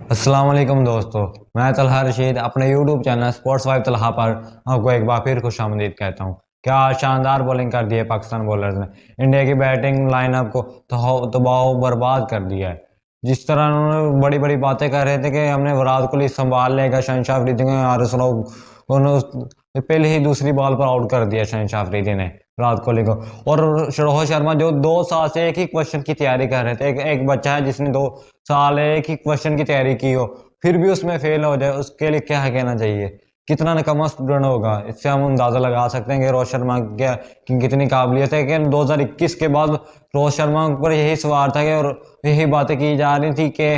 अस्सलाम वालेकुम दोस्तों। मैं तलहा रशीद अपने YouTube channel sports vibe Talha पर आपको एक बार फिर खुशामदीद कहता हूँ। क्या शानदार बॉलिंग कर दी है पाकिस्तान बॉलर्स ने। इंडिया की बैटिंग लाइनअप को तबाह बर्बाद कर दिया है। जिस तरह उन्होंने बड़ी बड़ी बातें कर रहे थे कि हमने विराट कोहली संभाल लेगा, शहनशाह अफरीदी को पहले ही दूसरी बॉल पर आउट कर दिया शहनशाह अफरीदी ने विराट कोहली को। और रोहित शर्मा जो 2 साल से एक ही क्वेश्चन की तैयारी कर रहे थे, एक बच्चा है जिसने 2 साल एक ही क्वेश्चन की तैयारी की हो, फिर भी उसमें फेल हो जाए, उसके लिए क्या कहना चाहिए। कितना निकम्मा स्टूडेंट होगा। इससे हम अंदाजा लगा सकते हैं कि रोहित शर्मा क्या की कितनी काबिलियत है। कि 2021 के बाद रोहित शर्मा पर यही सवाल था कि और यही बातें की जा रही थी कि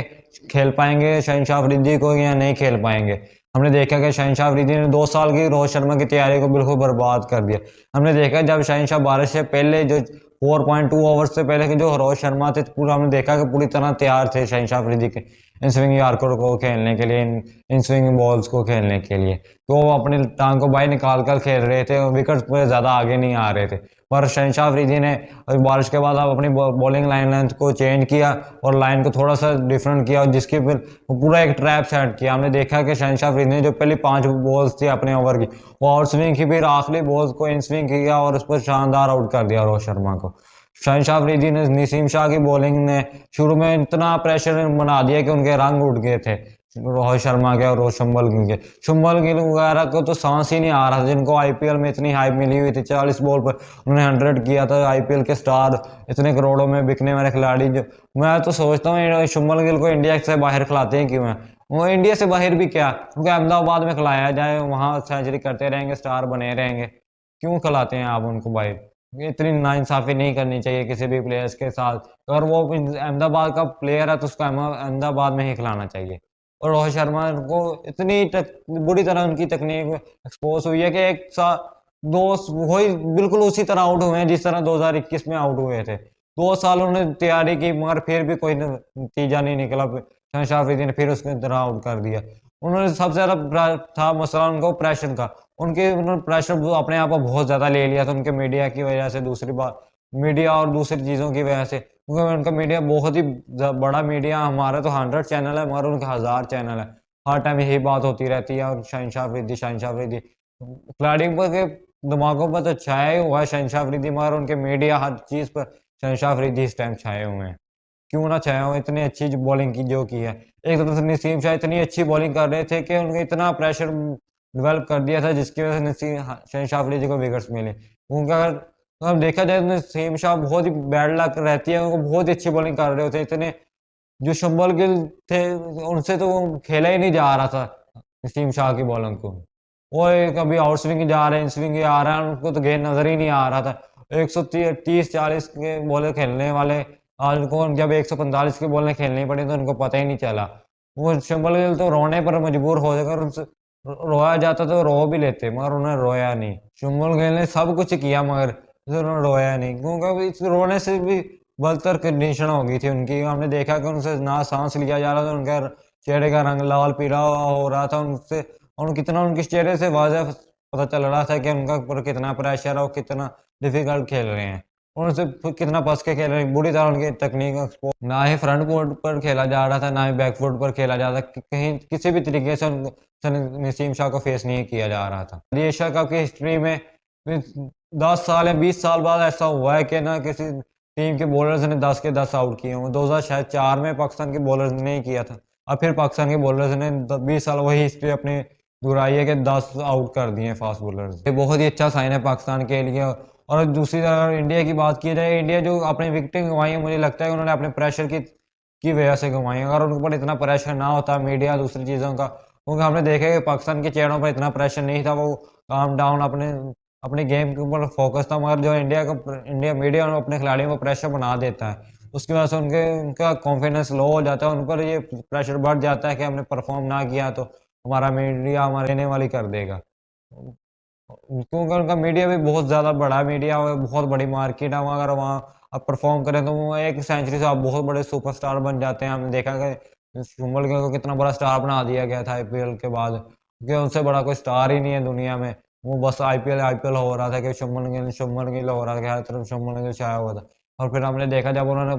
खेल पाएंगे शहनशाह अफरीदी को या नहीं खेल पाएंगे। हमने देखा कि शहनशाह अफरीदी ने 2 साल की रोहित शर्मा की तैयारी को बिल्कुल बर्बाद कर दिया। हमने देखा जब शहनशाह बारिश से पहले जो 4.2 ओवर्स से पहले के जो रोहित शर्मा थे, पूरा हमने देखा कि पूरी तरह तैयार थे शहनशाह अफरीदी के इन स्विंग यार्कर को खेलने के लिए, इन स्विंग बॉल्स को खेलने के लिए। तो वो अपनी टांग को बाहर निकाल कर खेल रहे थे और विकेट पर ज़्यादा आगे नहीं आ रहे थे। पर शहनशाह अफरीदी ने बारिश के बाद अब अपनी बॉलिंग लाइन लेंथ को चेंज किया और लाइन को थोड़ा सा डिफरेंट किया, और जिसकी फिर पूरा एक ट्रैप सेट किया। हमने देखा कि शहनशाह अफरीदी ने जो पहली 5 बॉल्स थी अपने ओवर की, वो आउट स्विंग की, फिर आखिरी बॉल्स को इन स्विंग किया और उस पर शानदार आउट कर दिया रोहित शर्मा को। शहनशाह अफरीदी ने नसीम शाह की बॉलिंग ने शुरू में इतना प्रेशर बना दिया कि उनके रंग उठ गए थे रोहित शर्मा के और शुम्बल गिल के। शुम्बल गिल वगैरह को तो सांस ही नहीं आ रहा था, जिनको आईपीएल में इतनी हाइप मिली हुई थी। 40 बॉल पर उन्होंने 100 किया था। आईपीएल के स्टार, इतने करोड़ों में बिकने वाले खिलाड़ी, जो मैं तो सोचता हूँ शुम्बल गिल को इंडिया से बाहर खिलाते हैं क्यों है। वो इंडिया से बाहर भी क्या, उनको अहमदाबाद में खिलाया जाए, वहां सेंचुरी करते रहेंगे, स्टार बने रहेंगे। क्यों खिलाते हैं आप उनको बाहर। ये इतनी नाइंसाफी नहीं करनी चाहिए किसी भी प्लेयर्स के साथ। अगर वो अहमदाबाद का प्लेयर है तो उसको अहमदाबाद में ही खिलाना चाहिए। और रोहित शर्मा को इतनी बुरी तरह उनकी तकनीक एक्सपोज हुई है कि एक सा दो वही बिल्कुल उसी तरह आउट हुए हैं जिस तरह 2021 में आउट हुए थे। 2 साल उन्होंने तैयारी की मगर फिर भी कोई नतीजा नहीं निकला। शहनशाह अफरीदी ने फिर उसकी तरह आउट कर दिया। उन्होंने सबसे ज्यादा था मसला उनको प्रेशर का। उन्होंने प्रेशर अपने आप पर बहुत ज्यादा ले लिया था, उनके मीडिया की वजह से, दूसरी बात मीडिया और दूसरी चीजों की वजह से। क्योंकि उनका मीडिया बहुत ही बड़ा मीडिया, हमारा तो 100 चैनल है मगर उनका 1000 चैनल है। हर टाइम यही बात होती रहती है और शहनशाह अफरीदी, शहनशाह अफरीदी। खिलाड़ियों पर के दिमागों पर तो छाया ही हुआ है शहनशाह अफरीदी, मगर उनके मीडिया हर चीज पर शहनशाह अफरीदी इस टाइम छाए हुए हैं। क्यों ना चाहे, वो इतनी अच्छी जो बॉलिंग की जो की है। एक तरफ से नसीम शाह इतनी अच्छी बॉलिंग कर रहे थे कि उनको इतना प्रेशर डेवलप कर दिया था जिसकी वजह से शहनशाह अफरीदी को विकेट्स मिले। उनका अगर हम देखा जाए तो नसीम शाह बहुत ही बैड लक रहती है, उनको बहुत ही अच्छी बॉलिंग कर रहे होते इतने। जो शुम्बल गिल थे उनसे तो वो खेला ही नहीं जा रहा था नसीम शाह की बॉलिंग को। वो कभी आउट स्विंग जा रहे हैं, इन स्विंग आ रहा है, उनको तो गेंद नजर ही नहीं आ रहा था। 130-40 के बॉलर खेलने वाले आज उनको जब 145 की बॉलें खेलनी पड़ी तो उनको पता ही नहीं चला। वो शुम्बल गिल तो रोने पर मजबूर हो जाकर उनसे रोया जाता तो रो भी लेते, मगर उन्होंने रोया नहीं। शुम्बल गिल ने सब कुछ किया मगर उन्होंने रोया नहीं, क्योंकि इस रोने से भी बदतर कंडीशन हो गई थी उनकी। हमने देखा कि उनसे ना सांस लिया जा रहा था, उनका चेहरे का रंग लाल पीला हो रहा था उनसे। और कितना उनके चेहरे से वाज़ह पता चल रहा था कि उनका पर कितना प्रेशर है और कितना डिफिकल्ट खेल रहे हैं। उनसे कितना फंस के खेल रहे हैं, बुरी तरह उनकी तकनीक एक्सपोज। ना ही फ्रंट फुट पर खेला जा रहा था, ना ही बैक फुट पर खेला जा रहा था। कहीं किसी भी तरीके से नसीम शाह को फेस नहीं किया जा रहा था। एशिया कप की हिस्ट्री में 10 साल या 20 साल बाद ऐसा हुआ है कि ना किसी टीम के बॉलर्स ने 10 के 10 आउट किए हों। 2004 में पाकिस्तान के बॉलर्स ने नहीं किया था। अब फिर पाकिस्तान के बॉलर्स ने 20 साल वही हिस्ट्री अपनी दोहराई है कि 10 आउट कर दिए फास्ट बॉलर्स। ये बहुत ही अच्छा साइन है पाकिस्तान के लिए। और दूसरी तरफ अगर इंडिया की बात की जाए, इंडिया जो अपनी विकेटें गंवाई है, मुझे लगता है कि उन्होंने अपने प्रेशर की वजह से गंवाई। अगर उनके ऊपर इतना प्रेशर ना होता मीडिया दूसरी चीज़ों का, क्योंकि हमने देखा कि पाकिस्तान के चेहरों पर इतना प्रेशर नहीं था, वो काम डाउन अपने अपने गेम के ऊपर फोकस था। मगर जो इंडिया मीडिया अपने खिलाड़ियों को प्रेशर बना देता है, उसकी वजह से उनका कॉन्फिडेंस लो हो जाता है। उन पर ये प्रेशर बढ़ जाता है कि हमने परफॉर्म ना किया तो हमारा मीडिया हमारे लेने वाली कर देगा। क्योंकि उनका मीडिया भी बहुत ज़्यादा बड़ा मीडिया है, बहुत बड़ी मार्केट है। अगर वहाँ आप परफॉर्म करें तो वो एक सेंचुरी से आप बहुत बड़े सुपरस्टार बन जाते हैं। हमने देखा कि शुम्बल गिल को कितना बड़ा स्टार बना दिया गया था आईपीएल के बाद, क्योंकि उनसे बड़ा कोई स्टार ही नहीं है दुनिया में। वो बस आईपीएल आईपीएल हो रहा था कि शुम्बल गिल हो रहा था कि हर तरफ शुम्बल गिल छाया हुआ था। और फिर हमने देखा जब उन्होंने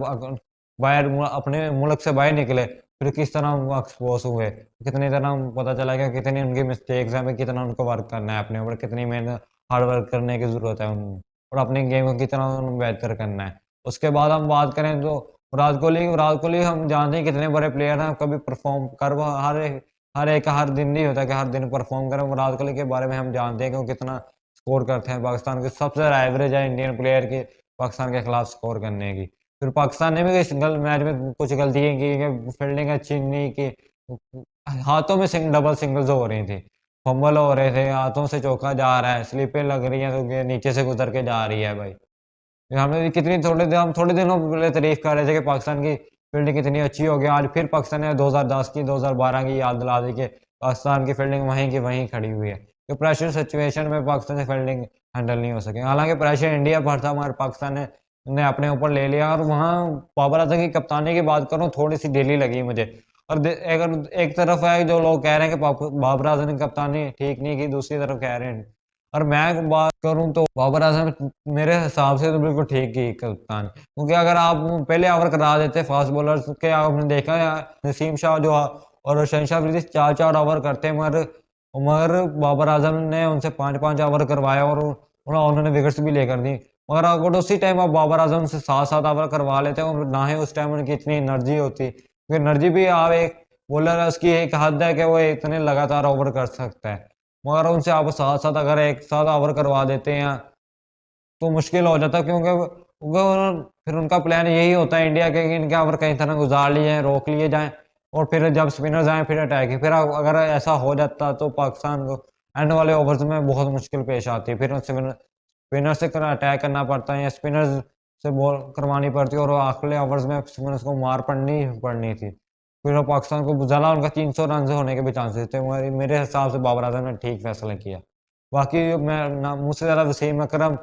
बाहर अपने मुल्क से बाहर निकले फिर किस तरह वो एक्सपोज हुए, कितनी तरह पता चला कि कितनी उनकी मिस्टेक्स हैं, कितना उनको वर्क करना है अपने ऊपर, कितनी मेहनत हार्ड वर्क करने की ज़रूरत है उनको, और अपने गेम को कितना बेहतर करना है। उसके बाद हम बात करें तो विराट कोहली हम जानते हैं कितने बड़े प्लेयर हैं, कभी परफॉर्म कर वो हर दिन नहीं होता कि हर दिन परफॉर्म करें। विराट कोहली के बारे में हम जानते हैं कि वो कितना स्कोर करते हैं, पाकिस्तान की सबसे ज़्यादा एवरेज है इंडियन प्लेयर की पाकिस्तान के खिलाफ स्कोर करने की। फिर पाकिस्तान ने भी इस मैच में कुछ गलतियाँ की कि फील्डिंग अच्छी नहीं की, हाथों में डबल सिंगल्स हो रही थी, फंबल हो रहे थे, हाथों से चौका जा रहा है, स्लिपें लग रही हैं तो नीचे से गुजर के जा रही है भाई। हमने कितनी हम थोड़े दिनों पहले तारीफ कर रहे थे कि पाकिस्तान की फील्डिंग कितनी अच्छी हो गई, आज फिर पाकिस्तान ने 2010 की 2012 की याद दिला दी कि पाकिस्तान की फील्डिंग वहीं की वहीं खड़ी हुई है, कि प्रेशर सिचुएशन में पाकिस्तान से फील्डिंग हैंडल नहीं हो सके। हालांकि प्रेशर इंडिया पर था मगर पाकिस्तान ने अपने ऊपर ले लिया। और वहाँ बाबर आजम की कप्तानी की बात करूँ, थोड़ी सी ढीली लगी मुझे। और अगर एक तरफ है जो लोग कह रहे हैं कि बाबर आजम की कप्तानी ठीक नहीं की, दूसरी तरफ कह रहे हैं, और मैं बात करूं तो बाबर आजम मेरे हिसाब से तो बिल्कुल ठीक ही कप्तान, क्योंकि अगर आप पहले ओवर करा देते फास्ट बॉलर्स के, आपने देखा नसीम शाह जो और शहनशाह अफरीदी 4-4 ओवर करते, मगर मगर बाबर आजम ने उनसे 5-5 ओवर करवाया और उन्होंने विकेट्स भी लेकर दी। मगर अगर उसी टाइम आप बाबर आजम से 7-7 ओवर करवा लेते और ना ही उस टाइम उनकी इतनी एनर्जी होती, क्योंकि एनर्जी भी आप एक बॉलर है, उसकी एक हद है कि वो इतने लगातार ओवर कर सकता है। मगर उनसे आप साथ साथ अगर एक साथ ओवर करवा देते हैं तो मुश्किल हो जाता, क्योंकि फिर उनका प्लान यही होता है इंडिया के कि इनके ओवर कहीं तरह गुजार लिए जाएं, रोक लिए जाएं, और फिर जब स्पिनर्स आए फिर अटैक। फिर अगर ऐसा हो जाता तो पाकिस्तान को एंड वाले ओवर्स में बहुत मुश्किल पेश आती, फिर स्पिनर से अटैक करना पड़ता है या स्पिनर्स से बॉल करवानी पड़ती, और अगले ओवर्स में स्पिनर्स को मार पड़नी पड़नी थी। फिर पाकिस्तान को ज़्यादा उनका 300 रन होने के भी चांसेस थे, मगर मेरे हिसाब से बाबर आजम ने ठीक फैसला किया। बाकी मैं ना मुझसे ज़्यादा वसीम अकरम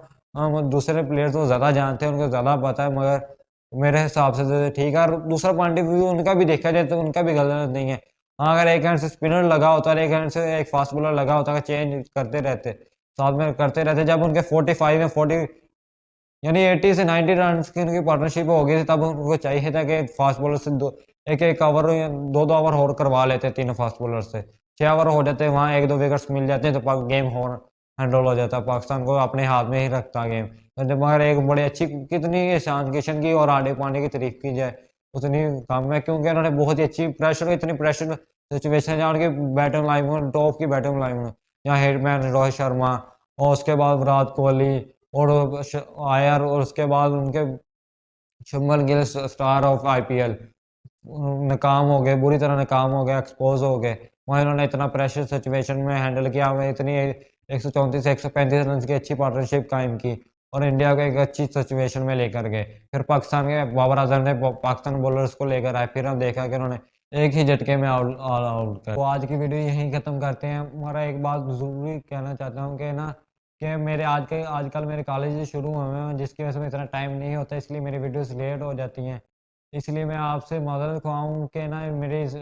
दूसरे प्लेयर्स को ज़्यादा जानते हैं, उनको ज़्यादा पता है, मगर मेरे हिसाब से तो ठीक है। और दूसरा पॉइंट ऑफ व्यू उनका भी देखा जाए तो उनका भी गलत नहीं है। हाँ, अगर एक हैंड से स्पिनर लगा होता और एक हैंड से एक फास्ट बॉलर लगा होता, चेंज करते रहते, साथ में करते रहते, जब उनके 45 या 40 यानी 80 से 90 रन की उनकी पार्टनरशिप हो गई थी, तब उनको चाहिए था कि फास्ट बॉलर से एक एक ओवर या दो दो ओवर और करवा लेते तीनों फास्ट बॉलर से, 6 ओवर हो जाते, वहाँ एक दो विकेट्स मिल जाते हैं तो गेम और हैंडल हो जाता, पाकिस्तान को अपने हाथ में ही रखता गेम। मगर एक बड़ी अच्छी कितनी ईशान किशन की और हार्दिक पांड्या की तारीफ की जाए उतनी कम है, क्योंकि उन्होंने बहुत ही अच्छी इतनी प्रेशर सिचुएशन जहाँ उनकी बैटिंग लाइन टॉप की बैटिंग लाइन, यहाँ हिटमैन रोहित शर्मा और उसके बाद विराट कोहली और आयर, और उसके बाद उनके Shubman Gill star of IPL नाकाम हो गए, बुरी तरह नाकाम हो गए, एक्सपोज हो गए। वहाँ इन्होंने इतना प्रेशर सिचुएशन में हैंडल किया, हमें इतनी 134 से 135 रन की अच्छी पार्टनरशिप कायम की और इंडिया को एक अच्छी सिचुएशन में लेकर गए। फिर पाकिस्तान के बाबर आजम ने पाकिस्तान बॉलर्स को लेकर आए, फिर हम देखा कि उन्होंने एक ही झटके में आउट ऑल आउट कर। तो आज की वीडियो यहीं ख़त्म करते हैं। हमारा एक बात ज़रूरी कहना चाहता हूँ कि ना, कि मेरे आजकल मेरे कॉलेज शुरू हुए हैं, जिसकी वजह से में इतना टाइम नहीं होता, इसलिए मेरी वीडियोस लेट हो जाती हैं। इसलिए मैं आपसे माज़रत ख्वाह कि ना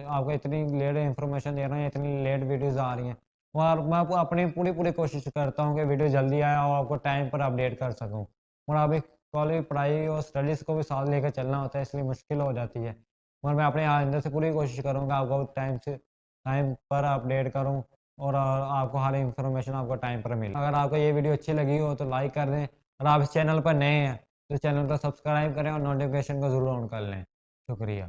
आपको इतनी लेट इन्फॉर्मेशन दे रहा हूँ, इतनी लेट वीडियोस आ रही हैं, और मैं आपको अपनी पूरी पूरी कोशिश करता हूँ कि वीडियो जल्दी आए और आपको टाइम पर अपडेट कर सकूँ। और अभी कॉलेज पढ़ाई और स्टडीज़ को भी साथ लेकर चलना होता है, इसलिए मुश्किल हो जाती है। और मैं अपने अंदर से पूरी कोशिश करूँगा आपको टाइम पर अपडेट करूँ, और आपको हर इन्फॉर्मेशन आपको टाइम पर मिले। अगर आपको ये वीडियो अच्छी लगी हो तो लाइक कर दें, और आप इस चैनल पर नए हैं तो चैनल को सब्सक्राइब करें और नोटिफिकेशन को ज़रूर ऑन कर लें। शुक्रिया।